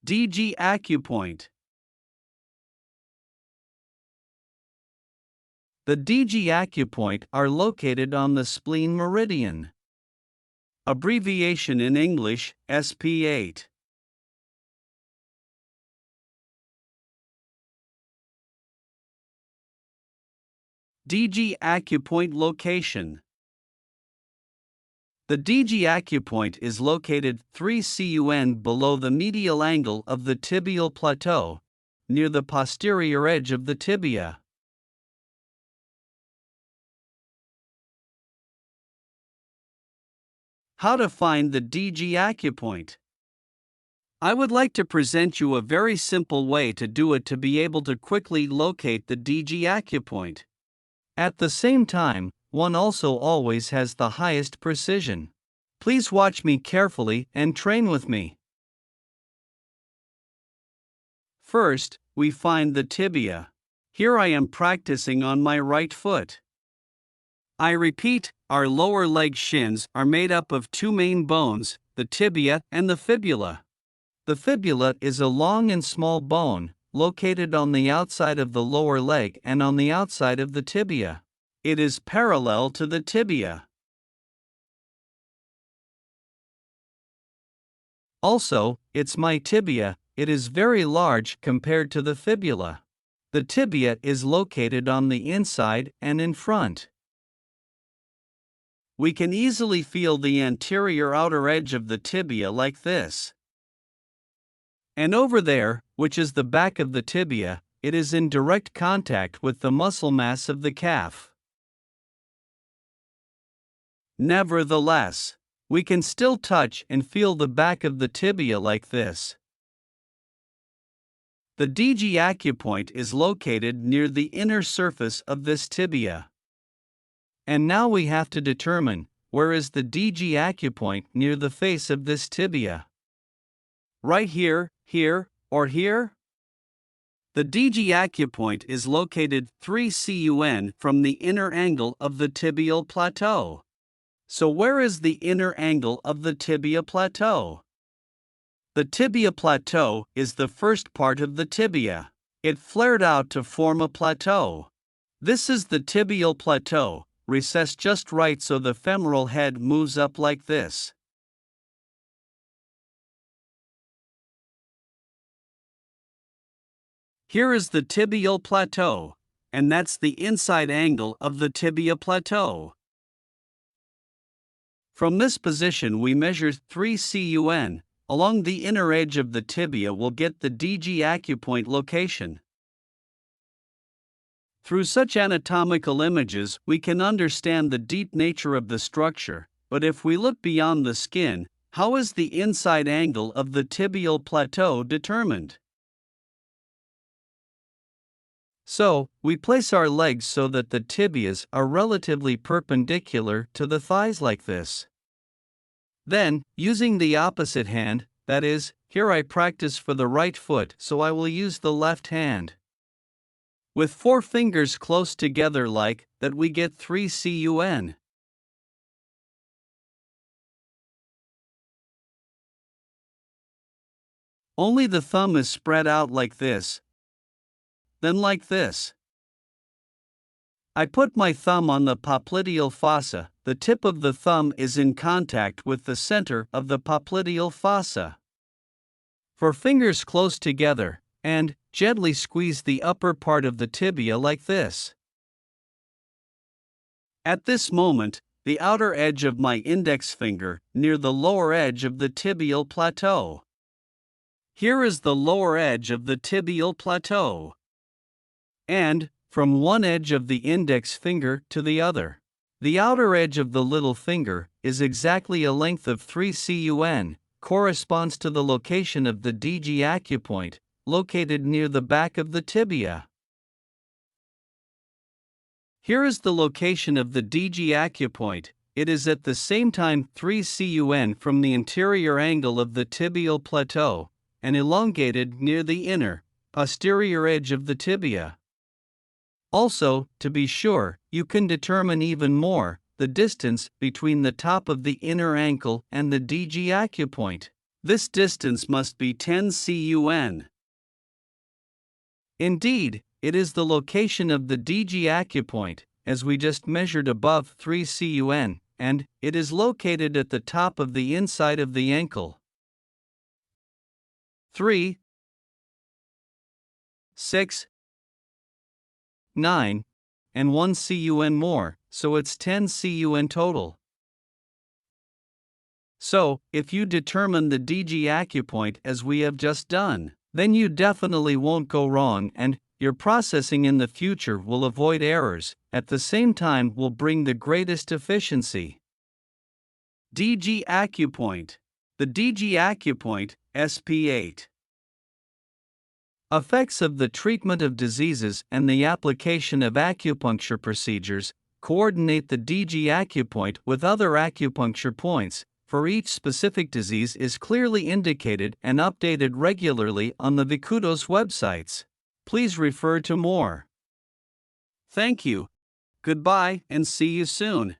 DG acupoint. The DG acupoint are located on the spleen meridian. Abbreviation in English, SP8. DG acupoint location. The DG acupoint is located 3 cun below the medial angle of the tibial plateau, near the posterior edge of the tibia. How to find the DG acupoint? I would like to present you a very simple way to do it to be able to quickly locate the DG acupoint. At the same time, one also always has the highest precision. Please watch me carefully and train with me. First, we find the tibia. Here I am practicing on my right foot. I repeat, our lower leg shins are made up of two main bones, the tibia and the fibula. The fibula is a long and small bone, located on the outside of the lower leg and on the outside of the tibia. It is parallel to the tibia. Also, it's my tibia, it is very large compared to the fibula. The tibia is located on the inside and in front. We can easily feel the anterior outer edge of the tibia like this. And over there, which is the back of the tibia, it is in direct contact with the muscle mass of the calf. Nevertheless, we can still touch and feel the back of the tibia like this. The DG acupoint is located near the inner surface of this tibia. And now we have to determine, where is the DG acupoint near the face of this tibia? Right here, here, or here? The DG acupoint is located 3 cun from the inner angle of the tibial plateau. So where is the inner angle of the tibia plateau? The tibia plateau is the first part of the tibia. It flared out to form a plateau. This is the tibial plateau, recessed just right so the femoral head moves up like this. Here is the tibial plateau, and that's the inside angle of the tibia plateau. From this position we measure 3 cun, along the inner edge of the tibia we'll get the DG acupoint location. Through such anatomical images we can understand the deep nature of the structure, but if we look beyond the skin, how is the inside angle of the tibial plateau determined? So, we place our legs so that the tibias are relatively perpendicular to the thighs like this. Then, using the opposite hand, that is, here I practice for the right foot so I will use the left hand. With 4 fingers close together like that we get 3 cun. Only the thumb is spread out like this, then like this. I put my thumb on the popliteal fossa, the tip of the thumb is in contact with the center of the popliteal fossa. For fingers close together, and gently squeeze the upper part of the tibia like this. At this moment, the outer edge of my index finger near the lower edge of the tibial plateau. Here is the lower edge of the tibial plateau. And, from one edge of the index finger to the other, the outer edge of the little finger is exactly a length of 3 cun, corresponds to the location of the DG acupoint, located near the back of the tibia. Here is the location of the DG acupoint. It is at the same time 3 cun from the interior angle of the tibial plateau, and elongated near the inner, posterior edge of the tibia. Also, to be sure, you can determine even more the distance between the top of the inner ankle and the DG acupoint. This distance must be 10 cun. Indeed, it is the location of the DG acupoint, as we just measured above 3 cun, and it is located at the top of the inside of the ankle. 3, 6, 9, and 1 cun more, so it's 10 cun total. So, if you determine the DG acupoint as we have just done, then you definitely won't go wrong and your processing in the future will avoid errors, at the same time will bring the greatest efficiency. DG acupoint. The DG acupoint, SP8. Effects of the treatment of diseases and the application of acupuncture procedures. Coordinate the DG acupoint with other acupuncture points for each specific disease is clearly indicated and updated regularly on the Vikudos websites. Please refer to more. Thank you. Goodbye and see you soon.